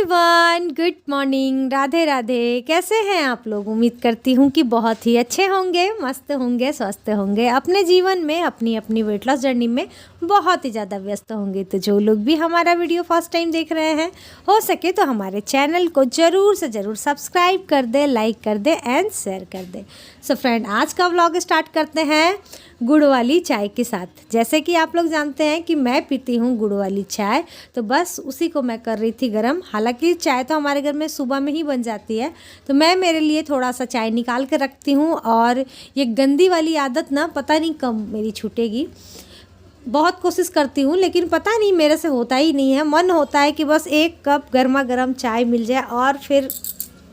Everyone, good morning, Radhe Radhe. कैसे हैं आप लोग? उम्मीद करती हूँ कि बहुत ही अच्छे होंगे, मस्त होंगे, स्वस्थ होंगे, अपने जीवन में अपनी अपनी वेट लॉस जर्नी में बहुत ही ज़्यादा व्यस्त होंगे। तो जो लोग भी हमारा वीडियो फर्स्ट टाइम देख रहे हैं, हो सके तो हमारे चैनल को ज़रूर से ज़रूर सब्सक्राइब कर दे, लाइक कर दे एंड शेयर कर दे। सो फ्रेंड, आज का व्लॉग स्टार्ट करते हैं गुड़ वाली चाय के साथ। जैसे कि आप लोग जानते हैं कि मैं पीती हूँ गुड़ वाली चाय, तो बस उसी को मैं कर रही थी गरम। हालांकि चाय तो हमारे घर में सुबह में ही बन जाती है, तो मैं मेरे लिए थोड़ा सा चाय निकाल कर रखती हूँ। और ये गंदी वाली आदत ना पता नहीं कब मेरी छूटेगी। बहुत कोशिश करती हूँ लेकिन पता नहीं मेरे से होता ही नहीं है। मन होता है कि बस एक कप गर्मा गर्म चाय मिल जाए और फिर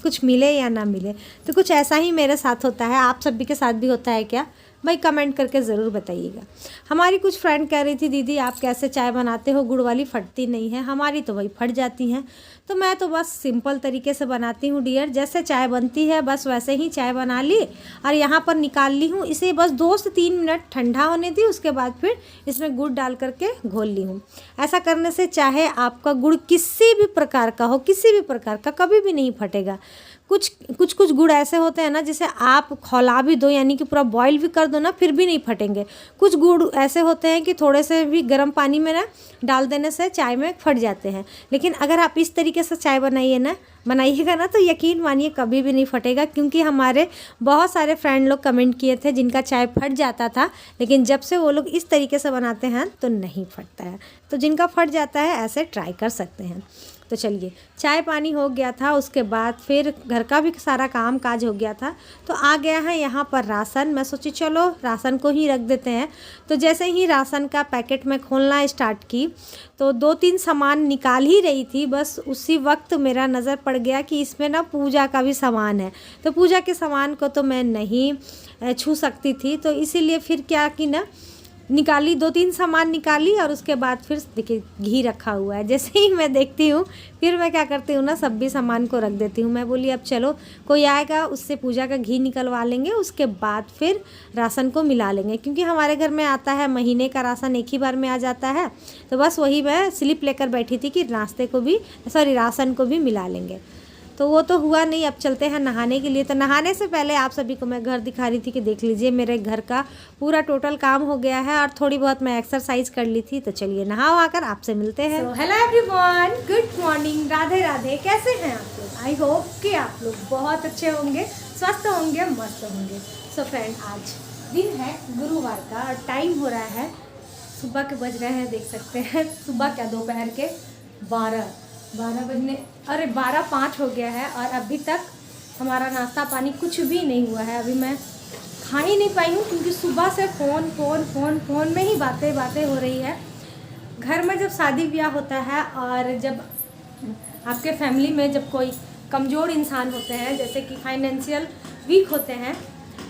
कुछ मिले या ना मिले। तो कुछ ऐसा ही मेरे साथ होता है। आप सभी के साथ भी होता है क्या? भाई कमेंट करके ज़रूर बताइएगा। हमारी कुछ फ्रेंड कह रही थी, दीदी आप कैसे चाय बनाते हो, गुड़ वाली फटती नहीं है। हमारी तो भाई फट जाती हैं। तो मैं तो बस सिंपल तरीके से बनाती हूँ डियर। जैसे चाय बनती है बस वैसे ही चाय बना ली और यहाँ पर निकाल ली हूँ। इसे बस 2 से 3 मिनट ठंडा होने दी, उसके बाद फिर इसमें गुड़ डाल करके घोल ली हूँ। ऐसा करने से चाहे आपका गुड़ किसी भी प्रकार का हो, किसी भी प्रकार का, कभी भी नहीं फटेगा। कुछ गुड़ ऐसे होते हैं ना, जिसे आप खौला भी दो, यानी कि पूरा बॉईल भी कर दो ना, फिर भी नहीं फटेंगे। कुछ गुड़ ऐसे होते हैं कि थोड़े से भी गर्म पानी में ना डाल देने से चाय में फट जाते हैं। लेकिन अगर आप इस तरीके से चाय बनाइएगा ना, तो यकीन मानिए कभी भी नहीं फटेगा। क्योंकि हमारे बहुत सारे फ्रेंड लोग कमेंट किए थे जिनका चाय फट जाता था, लेकिन जब से वो लोग इस तरीके से बनाते हैं तो नहीं फटता है। तो जिनका फट जाता है ऐसे ट्राई कर सकते हैं। तो चलिए, चाय पानी हो गया था, उसके बाद फिर घर का भी सारा काम काज हो गया था। तो आ गया है यहाँ पर राशन। मैं सोची चलो राशन को ही रख देते हैं। तो जैसे ही राशन का पैकेट में खोलना स्टार्ट की, तो 2-3 सामान निकाल ही रही थी, बस उसी वक्त मेरा नज़र पड़ गया कि इसमें ना पूजा का भी सामान है। तो पूजा के सामान को तो मैं नहीं छू सकती थी, तो इसीलिए फिर क्या कि ना निकाली, 2-3 सामान निकाली और उसके बाद फिर देखिए घी रखा हुआ है। जैसे ही मैं देखती हूँ फिर मैं क्या करती हूँ ना, सब भी सामान को रख देती हूँ। मैं बोली अब चलो कोई आएगा उससे पूजा का घी निकलवा लेंगे, उसके बाद फिर राशन को मिला लेंगे। क्योंकि हमारे घर में आता है महीने का राशन, एक ही बार में आ जाता है। तो बस वही मैं स्लिप लेकर बैठी थी कि राशन को भी मिला लेंगे। तो वो तो हुआ नहीं। अब चलते हैं नहाने के लिए। तो नहाने से पहले आप सभी को मैं घर दिखा रही थी कि देख लीजिए मेरे घर का पूरा टोटल काम हो गया है और थोड़ी बहुत मैं एक्सरसाइज कर ली थी। तो चलिए नहा आकर आपसे मिलते हैं। Hello everyone, good morning, Radhe Radhe. कैसे हैं आप लोग? आई होप कि आप लोग बहुत अच्छे होंगे, स्वस्थ होंगे, मस्त होंगे। सो फ्रेंड, आज दिन है गुरुवार का और टाइम हो रहा है सुबह के बज रहे हैं, देख सकते हैं। सुबह क्या, दोपहर के 12 बजने, अरे 12:05 हो गया है और अभी तक हमारा नाश्ता पानी कुछ भी नहीं हुआ है। अभी मैं खा ही नहीं पाई हूँ क्योंकि सुबह से फ़ोन में ही बातें हो रही है। घर में जब शादी ब्याह होता है और जब आपके फैमिली में जब कोई कमज़ोर इंसान होते हैं, जैसे कि फाइनेंशियल वीक होते हैं,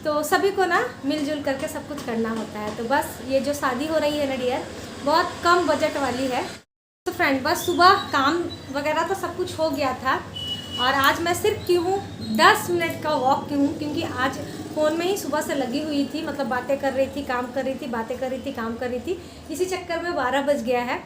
तो सभी को ना मिलजुल करके सब कुछ करना होता है। तो बस ये जो शादी हो रही है ना डियर, बहुत कम बजट वाली है। तो फ्रेंड, बस सुबह काम वगैरह तो सब कुछ हो गया था और आज मैं सिर्फ की हूँ 10 मिनट का वॉक की हूँ। क्योंकि आज फ़ोन में ही सुबह से लगी हुई थी, मतलब बातें कर रही थी, काम कर रही थी, बातें कर रही थी, काम कर रही थी। इसी चक्कर में 12 बज गया है।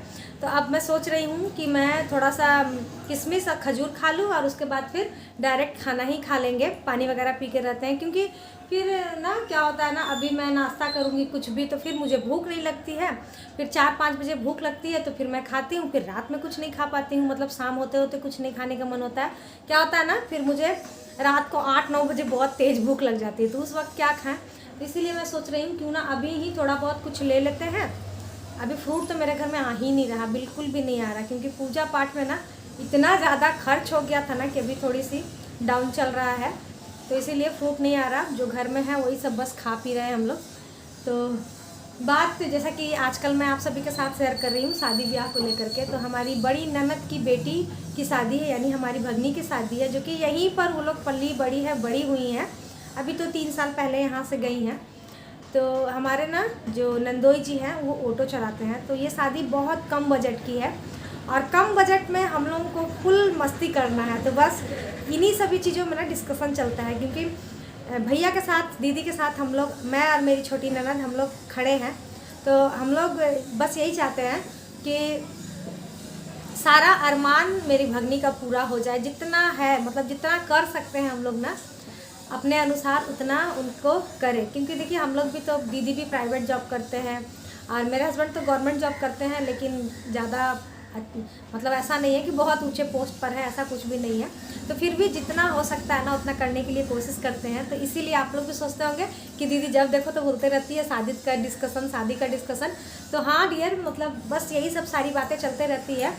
तो अब मैं सोच रही हूँ कि मैं थोड़ा सा किशमिश और खजूर खा लूँ और उसके बाद फिर डायरेक्ट खाना ही खा लेंगे। पानी वगैरह पी के रहते हैं, क्योंकि फिर ना क्या होता है ना, अभी मैं नाश्ता करूँगी कुछ भी तो फिर मुझे भूख नहीं लगती है। फिर 4-5 बजे भूख लगती है तो फिर मैं खाती हूँ, फिर रात में कुछ नहीं खा पाती हूँ, मतलब शाम होते होते कुछ नहीं खाने का मन होता है। क्या होता है ना, फिर मुझे रात को 8-9 बजे बहुत तेज़ भूख लग जाती है, तो उस वक्त क्या खाएं। इसीलिए मैं सोच रही हूँ क्यों ना अभी ही थोड़ा बहुत कुछ ले लेते हैं। अभी फ्रूट तो मेरे घर में आ ही नहीं रहा, बिल्कुल भी नहीं आ रहा, क्योंकि पूजा पाठ में ना इतना ज़्यादा खर्च हो गया था ना कि अभी थोड़ी सी डाउन चल रहा है। तो इसीलिए फ्रूट नहीं आ रहा, जो घर में है वही सब बस खा पी रहे हैं हम लोग। तो बात जैसा कि आजकल मैं आप सभी के साथ शेयर कर रही हूँ शादी ब्याह को लेकर के। तो हमारी बड़ी ननद की बेटी की शादी है, यानी हमारी भगनी की शादी है, जो कि यहीं पर वो लोग पली बड़ी हुई हैं। अभी तो 3 साल पहले यहाँ से गई हैं। तो हमारे ना जो नंदोई जी हैं वो ऑटो चलाते हैं। तो ये शादी बहुत कम बजट की है और कम बजट में हम लोगों को फुल मस्ती करना है। तो बस इन्हीं सभी चीज़ों में ना डिस्कशन चलता है, क्योंकि भैया के साथ, दीदी के साथ हम लोग, मैं और मेरी छोटी ननद, हम लोग खड़े हैं। तो हम लोग बस यही चाहते हैं कि सारा अरमान मेरी भगनी का पूरा हो जाए, जितना है मतलब जितना कर सकते हैं हम लोग ना अपने अनुसार उतना उनको करें। क्योंकि देखिए हम लोग भी तो, दीदी भी प्राइवेट जॉब करते हैं और मेरे हस्बैंड तो गवर्नमेंट जॉब करते हैं, लेकिन ज़्यादा मतलब ऐसा नहीं है कि बहुत ऊंचे पोस्ट पर है, ऐसा कुछ भी नहीं है। तो फिर भी जितना हो सकता है ना उतना करने के लिए कोशिश करते हैं। तो इसीलिए आप लोग भी सोचते होंगे कि दीदी जब देखो तो बोलते रहती है शादी का डिस्कशन, शादी का डिस्कशन। तो हाँ डियर, मतलब बस यही सब सारी बातें चलते रहती है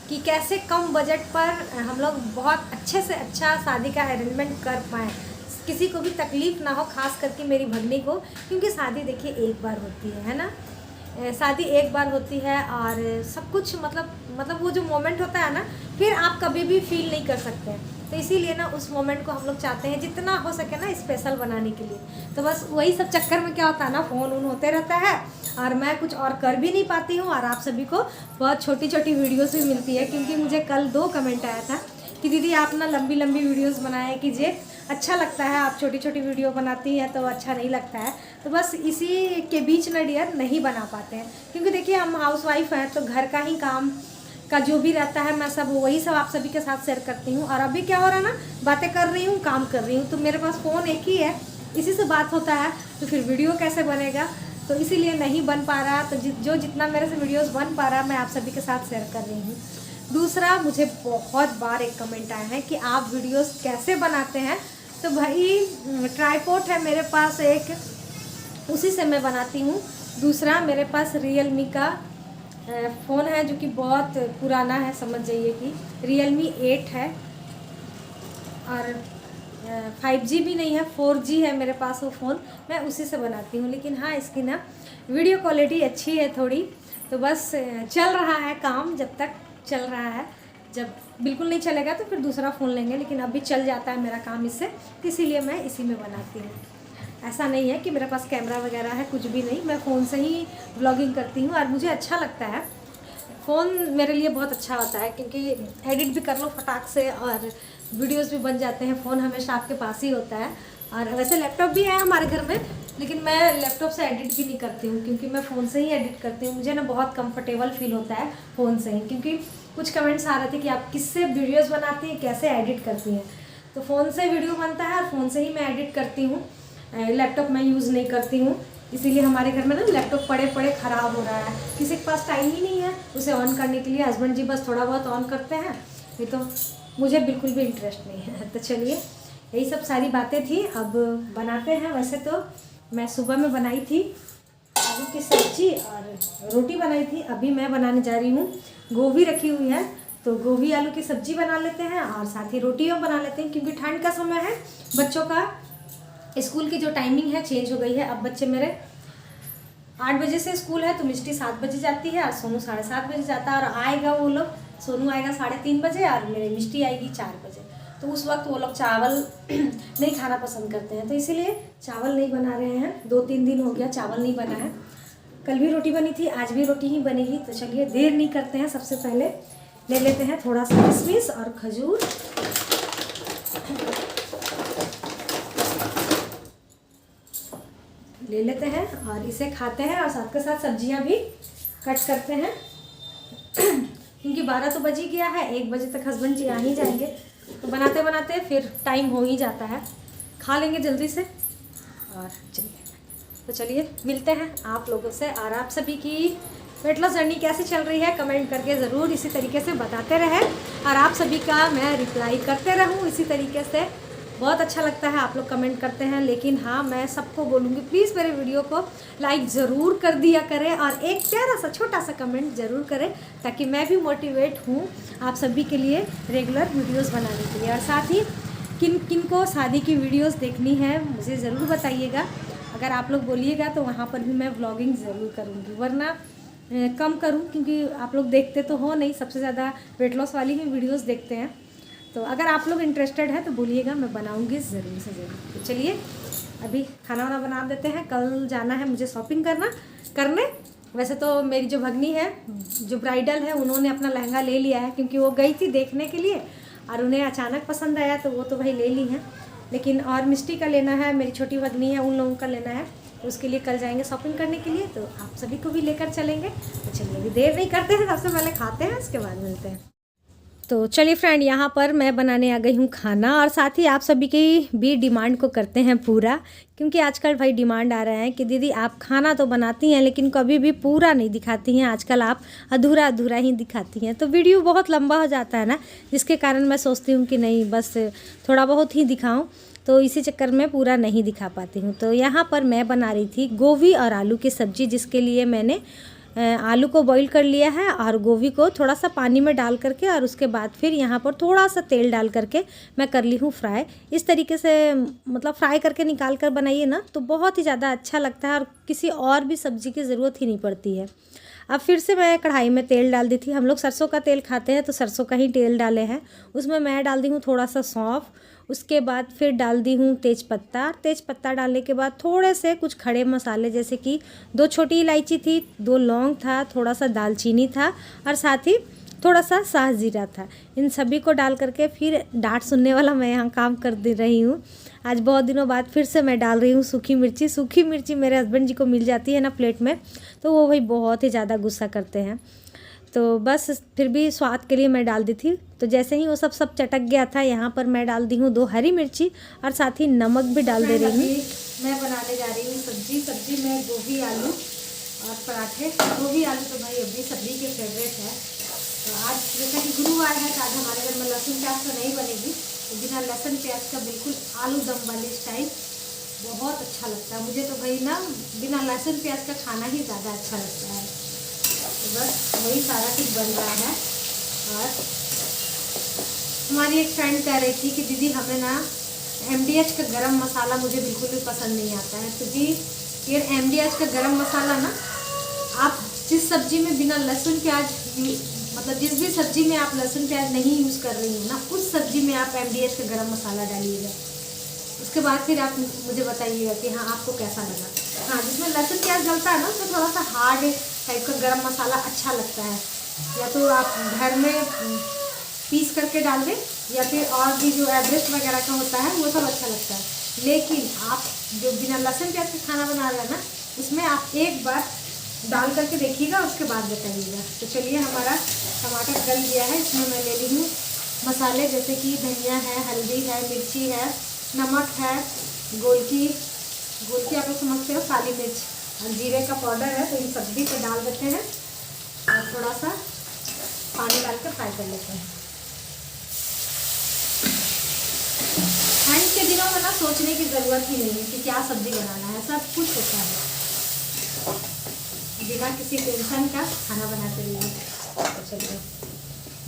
कि कैसे कम बजट पर हम लोग बहुत अच्छे से अच्छा शादी का अरेंजमेंट कर पाएँ, किसी को भी तकलीफ़ ना हो, खास करके मेरी भगनी को। क्योंकि शादी देखिए एक बार होती है ना, शादी एक बार होती है और सब कुछ मतलब वो जो मोमेंट होता है ना, फिर आप कभी भी फील नहीं कर सकते। तो इसीलिए ना उस मोमेंट को हम लोग चाहते हैं जितना हो सके ना स्पेशल बनाने के लिए। तो बस वही सब चक्कर में क्या होता है ना, फ़ोन उन होते रहता है और मैं कुछ और कर भी नहीं पाती हूँ। और आप सभी को बहुत छोटी छोटी वीडियोस भी मिलती है, क्योंकि मुझे कल 2 कमेंट आया था कि दीदी आप ना लंबी लंबी वीडियोस बनाया कीजिए, अच्छा लगता है, आप छोटी छोटी वीडियो बनाती हैं तो अच्छा नहीं लगता है। तो बस इसी के बीच ना डियर नहीं बना पाते हैं, क्योंकि देखिए हम हाउसवाइफ हैं तो घर का ही काम का जो भी रहता है मैं सब वही सब आप सभी के साथ शेयर करती हूँ। और अभी क्या हो रहा है ना, बातें कर रही हूँ, काम कर रही हूँ, तो मेरे पास फ़ोन एक ही है, इसी से बात होता है, तो फिर वीडियो कैसे बनेगा। तो इसीलिए नहीं बन पा रहा। तो जो जितना मेरे से वीडियोस बन पा रहा मैं आप सभी के साथ शेयर कर रही हूँ। दूसरा, मुझे बहुत बार एक कमेंट आया है कि आप वीडियोस कैसे बनाते हैं। तो भाई ट्राईपॉड है मेरे पास एक, उसी से मैं बनाती हूँ। दूसरा मेरे पास Realme का फ़ोन है जो कि बहुत पुराना है, समझ जाइए कि Realme 8 है और 5G भी नहीं है, 4G है मेरे पास वो फ़ोन, मैं उसी से बनाती हूँ। लेकिन हाँ इसकी ना वीडियो क्वालिटी अच्छी है थोड़ी। तो बस चल रहा है काम, जब तक चल रहा है, जब बिल्कुल नहीं चलेगा तो फिर दूसरा फ़ोन लेंगे। लेकिन अभी चल जाता है मेरा काम इससे, इसीलिए मैं इसी में बनाती हूँ। ऐसा नहीं है कि मेरे पास कैमरा वगैरह है, कुछ भी नहीं, मैं फ़ोन से ही व्लॉगिंग करती हूँ और मुझे अच्छा लगता है। फ़ोन मेरे लिए बहुत अच्छा होता है, क्योंकि एडिट भी कर लो फटाक से और वीडियोस भी बन जाते हैं। फ़ोन हमेशा आपके पास ही होता है। और वैसे लैपटॉप भी है हमारे घर में, लेकिन मैं लैपटॉप से एडिट भी नहीं करती हूँ, क्योंकि मैं फ़ोन से ही एडिट करती हूँ। मुझे ना बहुत कंफर्टेबल फील होता है फ़ोन से ही, क्योंकि कुछ कमेंट्स आ रहे थे कि आप किससे वीडियोज़ बनाती हैं, कैसे एडिट करती हैं। तो फ़ोन से वीडियो बनता है और फ़ोन से ही मैं एडिट करती हूँ। लैपटॉप मैं यूज़ नहीं करती हूँ, इसीलिए हमारे घर में ना लैपटॉप पड़े पड़े ख़राब हो रहा है। किसी के पास टाइम ही नहीं है उसे ऑन करने के लिए, हस्बैंड जी बस थोड़ा बहुत ऑन करते हैं, नहीं तो मुझे बिल्कुल भी इंटरेस्ट नहीं है। तो चलिए यही सब सारी बातें थी, अब बनाते हैं। वैसे तो मैं सुबह में बनाई थी आलू की सब्जी और रोटी बनाई थी, अभी मैं बनाने जा रही हूँ, गोभी रखी हुई है तो गोभी आलू की सब्जी बना लेते हैं और साथ ही रोटियाँ बना लेते हैं। क्योंकि ठंड का समय है, बच्चों का स्कूल की जो टाइमिंग है चेंज हो गई है। अब बच्चे मेरे 8 बजे से स्कूल है, तो मिष्टी 7 बजे जाती है और सोनू 7:30 बजे जाता है। और आएगा वो लोग, सोनू आएगा 3:30 बजे और मेरी मिष्टी आएगी 4 बजे। तो उस वक्त वो लोग चावल नहीं खाना पसंद करते हैं, तो इसीलिए चावल नहीं बना रहे हैं। 2-3 दिन हो गया चावल नहीं बना है। कल भी रोटी बनी थी, आज भी रोटी ही बनेगी। तो चलिए देर नहीं करते हैं, सबसे पहले ले लेते हैं थोड़ा सा किशमिश और खजूर। ले लेते हैं और इसे खाते हैं और साथ के साथ सब्जियां भी कट करते हैं। क्योंकि 12 तो बज ही गया है, 1 बजे तक हस्बैंड जी आ ही जाएंगे, तो बनाते बनाते फिर टाइम हो ही जाता है। खा लेंगे जल्दी से और चलिए। तो चलिए मिलते हैं आप लोगों से। और आप सभी की वेट लॉस जर्नी कैसी चल रही है कमेंट करके ज़रूर इसी तरीके से बताते रहें, और आप सभी का मैं रिप्लाई करते रहूँ इसी तरीके से। बहुत अच्छा लगता है आप लोग कमेंट करते हैं। लेकिन हाँ, मैं सबको बोलूँगी प्लीज़ मेरे वीडियो को लाइक ज़रूर कर दिया करें और एक प्यारा सा छोटा सा कमेंट ज़रूर करें, ताकि मैं भी मोटिवेट हूँ आप सभी के लिए रेगुलर वीडियोस बनाने के लिए। और साथ ही किन किन को शादी की वीडियोस देखनी है मुझे ज़रूर बताइएगा। अगर आप लोग बोलिएगा तो वहाँ पर भी मैं व्लॉगिंग ज़रूर करूँगी, वरना कम करूँ, क्योंकि आप लोग देखते तो हो नहीं, सबसे ज़्यादा वेट लॉस वाली ही वीडियोस देखते हैं। तो अगर आप लोग इंटरेस्टेड हैं तो बोलिएगा, मैं बनाऊंगी ज़रूर से ज़रूर। तो चलिए अभी खाना वाना बना देते हैं, कल जाना है मुझे शॉपिंग करने। वैसे तो मेरी जो भगनी है, जो ब्राइडल है, उन्होंने अपना लहंगा ले लिया है, क्योंकि वो गई थी देखने के लिए और उन्हें अचानक पसंद आया तो वो तो भाई ले ली हैं। लेकिन और मिष्टी का लेना है, मेरी छोटी भगनी है, उन लोगों का लेना है। तो उसके लिए कल जाएंगे शॉपिंग करने के लिए, तो आप सभी को भी लेकर चलेंगे। तो चलिए अभी देर नहीं करते हैं, सबसे पहले खाते हैं, उसके बाद मिलते हैं। तो चलिए फ्रेंड, यहाँ पर मैं बनाने आ गई हूँ खाना, और साथ ही आप सभी की भी डिमांड को करते हैं पूरा, क्योंकि आजकल भाई डिमांड आ रहा है कि दीदी आप खाना तो बनाती हैं लेकिन कभी भी पूरा नहीं दिखाती हैं, आजकल आप अधूरा अधूरा ही दिखाती हैं। तो वीडियो बहुत लंबा हो जाता है ना, जिसके कारण मैं सोचती हूँ कि नहीं बस थोड़ा बहुत ही दिखाऊँ, तो इसी चक्कर में पूरा नहीं दिखा पाती हूँ। तो यहाँ पर मैं बना रही थी गोभी और आलू की सब्ज़ी, जिसके लिए मैंने आलू को बॉईल कर लिया है और गोभी को थोड़ा सा पानी में डाल करके, और उसके बाद फिर यहाँ पर थोड़ा सा तेल डाल करके मैं कर ली हूँ फ्राई। इस तरीके से मतलब फ्राई करके निकाल कर बनाइए ना, तो बहुत ही ज़्यादा अच्छा लगता है और किसी और भी सब्ज़ी की ज़रूरत ही नहीं पड़ती है। अब फिर से मैं कढ़ाई में तेल डाल दी थी, हम लोग सरसों का तेल खाते हैं तो सरसों का ही तेल डाले हैं। उसमें मैं डाल दी हूँ थोड़ा सा सौंफ, उसके बाद फिर डाल दी हूँ तेज़पत्ता डालने के बाद थोड़े से कुछ खड़े मसाले, जैसे कि 2 छोटी इलायची थी, 2 लौंग था, थोड़ा सा दालचीनी था, और साथ ही थोड़ा सा साह जीरा था। इन सभी को डाल करके फिर डांट सुनने वाला मैं यहाँ काम कर दे रही हूँ। आज बहुत दिनों बाद फिर से मैं डाल रही हूँ सूखी मिर्ची मेरे हस्बैंड जी को मिल जाती है ना प्लेट में, तो वो भाई बहुत ही ज़्यादा गुस्सा करते हैं। तो बस फिर भी स्वाद के लिए मैं डाल दी थी। तो जैसे ही वो सब चटक गया था, यहाँ पर मैं डाल दी हूँ 2 हरी मिर्ची और साथ ही नमक भी डाल दे रही हूँ। मैं बनाने जा रही हूँ सब्जी में गोभी आलू और पराठे। गोभी आलू तो भाई अभी सभी के फेवरेट है। तो आज जैसा कि गुरुवार है, तो आज हमारे घर में लहसुन प्याज तो नहीं बनेगी, तो बिना लहसुन प्याज का बिल्कुल आलू दम वाली स्टाइल बहुत अच्छा लगता है मुझे। तो भाई ना बिना लहसुन प्याज का खाना ही ज़्यादा अच्छा लगता है। तो बस वही सारा कुछ बन रहा है। और हमारी एक फ्रेंड कह रही थी कि दीदी हमें ना MDH का गरम मसाला मुझे बिल्कुल भी पसंद नहीं आता है। तो जी ये MDH का गरम मसाला ना, आप जिस सब्ज़ी में बिना लहसुन प्याज मतलब जिस भी सब्ज़ी में आप लहसुन प्याज नहीं यूज़ कर रही हो ना, उस सब्ज़ी में आप MDH का गरम मसाला डालिएगा। उसके बाद फिर आप मुझे बताइएगा कि हाँ आपको कैसा लगा। हाँ, जिसमें लहसुन प्याज डलता है ना, उसमें थोड़ा सा हार्ड टाइप का गरम मसाला अच्छा लगता है। या तो आप घर में पीस करके डाल दें, या फिर और भी जो एवरेस्ट वगैरह का होता है वो सब अच्छा लगता है। लेकिन आप जो बिना लहसुन प्याज का खाना बना रहे हैं ना, उसमें आप एक बार डाल करके देखिएगा, उसके बाद बताइएगा। तो चलिए, हमारा टमाटर गल गया है। इसमें मैं ले ली हूँ मसाले, जैसे कि धनिया है, हल्दी है, मिर्ची है, नमक है, गोलकी आप लोग समझते हो, काली मिर्च और जीरे का पाउडर है। तो इन सब्जी को डाल देते हैं और थोड़ा सा पानी डाल के फ्राई कर लेते हैं। ठंड के दिनों में ना सोचने की ज़रूरत ही नहीं है कि क्या सब्जी बनाना है, सब कुछ होता है, बिना किसी टेंशन का खाना बनाते रहिए। तो चलिए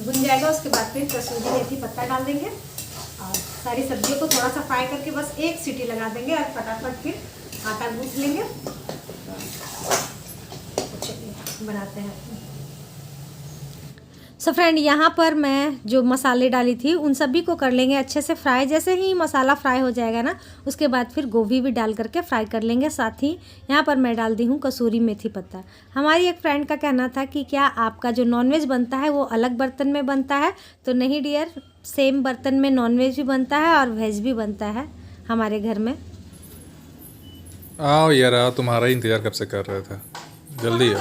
भुन जाएगा, उसके बाद फिर कसूरी मेथी पत्ता डाल देंगे और सारी सब्जियों को थोड़ा सा फ्राई करके बस एक सीटी लगा देंगे और फटाफट फिर आटा गूँथ लेंगे। तो चलिए बनाते हैं। सो फ्रेंड, यहाँ पर मैं जो मसाले डाली थी उन सभी को कर लेंगे अच्छे से फ्राई। जैसे ही मसाला फ्राई हो जाएगा ना, उसके बाद फिर गोभी भी डाल करके फ्राई कर लेंगे। साथ ही यहाँ पर मैं डाल दी हूँ कसूरी मेथी पत्ता। हमारी एक फ्रेंड का कहना था कि क्या आपका जो नॉनवेज बनता है वो अलग बर्तन में बनता है? तो नहीं डियर, सेम बर्तन में नॉनवेज भी बनता है और वेज भी बनता है हमारे घर में। आओ यार आओ, तुम्हारा ही इंतजार कब से कर रहे थे, जल्दी आओ।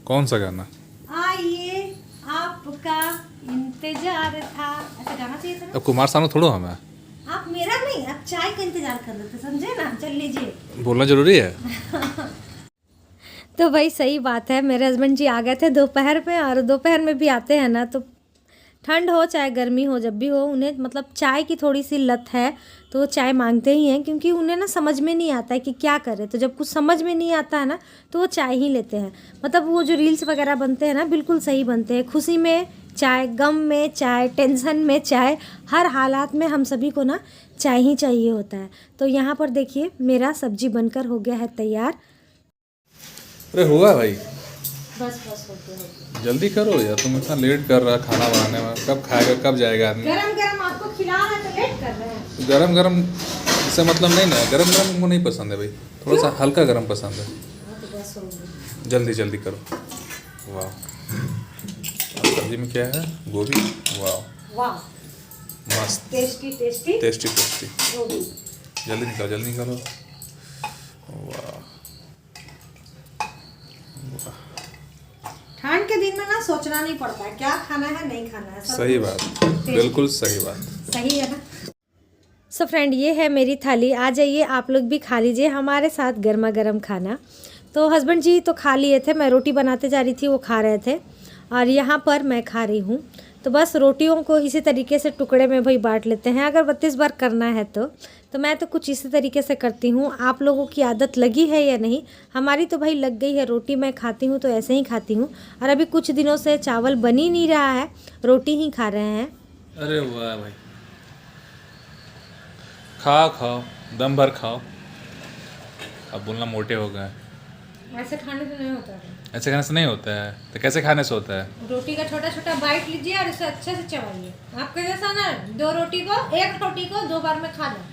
कौन सा गाना? आइए आपका इंतजार था, ऐसा गाना चाहिए था ना? अब कुमार सानू थोड़ो हमें, आप मेरा नहीं, आप चाय का इंतजार कर रहे थे, समझे ना? चल लीजिए, बोलना जरूरी है। तो भाई सही बात है, मेरे हस्बैंड जी आ गए थे दोपहर में, और दोपहर में भी आते हैं ना, तो ठंड हो चाहे गर्मी हो, जब भी हो उन्हें मतलब चाय की थोड़ी सी लत है, तो वो चाय मांगते ही हैं, क्योंकि उन्हें ना समझ में नहीं आता है कि क्या करें। तो जब कुछ समझ में नहीं आता है ना, तो वो चाय ही लेते हैं। मतलब वो जो रील्स वगैरह बनते हैं ना, बिल्कुल सही बनते हैं। खुशी में चाय, गम में चाय, टेंशन में चाय, हर हालात में हम सभी को ना चाय ही चाहिए होता है। तो यहाँ पर देखिए, मेरा सब्जी बनकर हो गया है तैयार। अरे हुआ भाई, बस हो गया। जल्दी करो यार, तुम इतना लेट कर रहा खाना बनाने में, कब खाएगा, कब जाएगा आदमी? गरम गरम आपको खिलाना तो लेट कर रहे हैं। गरम गरम इससे मतलब नहीं ना, गरम गरम हमको नहीं पसंद है भाई, थोड़ा सा हल्का गरम पसंद है। तो बस हो गया। जल्दी जल्दी करो। वाह, सब्जी में क्या है? गोभी। वाह वाह, मस्त, टेस्टी टेस्टी टेस्टी टेस्टी। गोभी। जल्दी निकालो जल्दी निकालो। वाह सोचना नहीं पड़ता है क्या खाना है नहीं खाना है। सही बात, बिल्कुल सही बात। सही है ना। सो फ्रेंड, ये है मेरी थाली। आ जाइए आप लोग भी खा लीजिए हमारे साथ गर्मा गर्म खाना। तो हस्बैंड जी तो खा लिए थे, मैं रोटी बनाते जा रही थी, वो खा रहे थे और यहाँ पर मैं खा रही हूँ। तो बस रोटियों को इसी तरीके से टुकड़े में भाई बांट लेते हैं। अगर 32 बार करना है तो मैं तो कुछ इसी तरीके से करती हूँ। आप लोगों की आदत लगी है या नहीं? हमारी तो भाई लग गई है। रोटी मैं खाती हूँ तो ऐसे ही खाती हूँ। और अभी कुछ दिनों से चावल बन ही नहीं रहा है, रोटी ही खा रहे हैं। अरे वाह भाई, खाओ खाओ, दम भर खाओ। अब बोलना मोटे हो गए। ऐसे खाने से नहीं होता है। ऐसे खाने से नहीं होता है तो कैसे खाने से होता है? रोटी का छोटा छोटा बाइट लीजिए और इसे अच्छे से चबाइए। आपके जैसा ना एक रोटी को 2 बार में खा लो।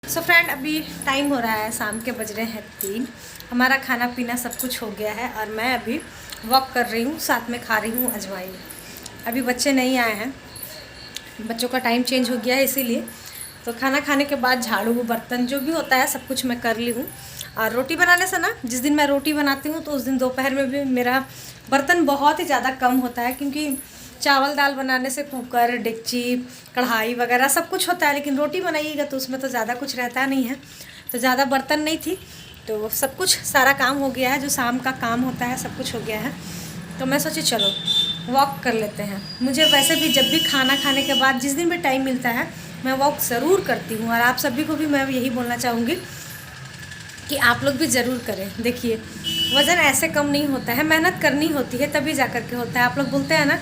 सो फ्रेंड, अभी टाइम हो रहा है, शाम के बज रहे हैं 3। हमारा खाना पीना सब कुछ हो गया है और मैं अभी वॉक कर रही हूँ, साथ में खा रही हूँ अजवाइन। अभी बच्चे नहीं आए हैं, बच्चों का टाइम चेंज हो गया है, इसीलिए तो खाना खाने के बाद झाड़ू बर्तन जो भी होता है सब कुछ मैं कर ली हूँ। और रोटी बनाने से ना, जिस दिन मैं रोटी बनाती हूँ तो उस दिन दोपहर में भी मेरा बर्तन बहुत ही ज़्यादा कम होता है, क्योंकि चावल दाल बनाने से कुकर, डेगची, कढ़ाई वगैरह सब कुछ होता है, लेकिन रोटी बनाइएगा तो उसमें तो ज़्यादा कुछ रहता नहीं है, तो ज़्यादा बर्तन नहीं थी, तो सब कुछ सारा काम हो गया है। जो शाम का काम होता है सब कुछ हो गया है। तो मैं सोची चलो वॉक कर लेते हैं। मुझे वैसे भी जब भी खाना खाने के बाद जिस दिन भी टाइम मिलता है मैं वॉक ज़रूर करती हूँ, और आप सभी को भी मैं यही बोलना चाहूँगी कि आप लोग भी ज़रूर करें। देखिए, वज़न ऐसे कम नहीं होता है, मेहनत करनी होती है तभी जा कर के होता है। आप लोग बोलते हैं ना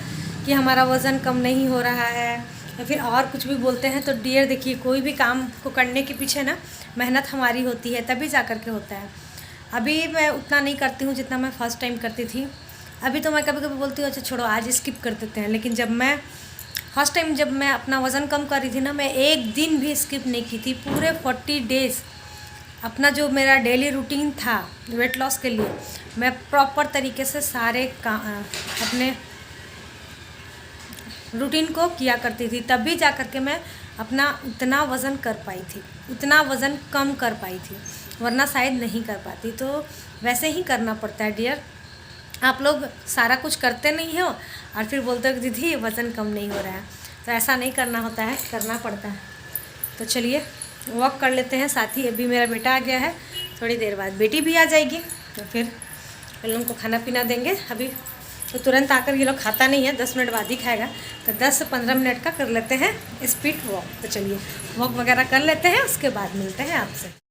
कि हमारा वज़न कम नहीं हो रहा है या फिर और कुछ भी बोलते हैं, तो डियर देखिए, कोई भी काम को करने के पीछे ना मेहनत हमारी होती है, तभी जा कर के होता है। अभी मैं उतना नहीं करती हूँ जितना मैं फ़र्स्ट टाइम करती थी। अभी तो मैं कभी कभी बोलती हूँ अच्छा छोड़ो आज स्किप कर देते हैं, लेकिन जब मैं फर्स्ट टाइम जब मैं अपना वज़न कम कर रही थी ना, मैं एक दिन भी स्किप नहीं की थी। पूरे 40 डेज़ अपना जो मेरा डेली रूटीन था वेट लॉस के लिए, मैं प्रॉपर तरीके से सारे अपने रूटीन को किया करती थी, तभी जा कर के मैं अपना उतना वज़न कर पाई थी, उतना वज़न कम कर पाई थी, वरना शायद नहीं कर पाती। तो वैसे ही करना पड़ता है डियर। आप लोग सारा कुछ करते नहीं हो और फिर बोलते हो कि दीदी वज़न कम नहीं हो रहा है, तो ऐसा नहीं करना होता है, करना पड़ता है। तो चलिए वॉक कर लेते हैं। साथ ही अभी मेरा बेटा आ गया है, थोड़ी देर बाद बेटी भी आ जाएगी, तो फिर इन लोगों को खाना पीना देंगे। अभी तो तुरंत आकर ये लोग खाता नहीं है, 10 मिनट बाद ही खाएगा, तो 10 से 15 मिनट का कर लेते हैं स्पीड वॉक। तो चलिए वॉक वगैरह कर लेते हैं, उसके बाद मिलते हैं आपसे।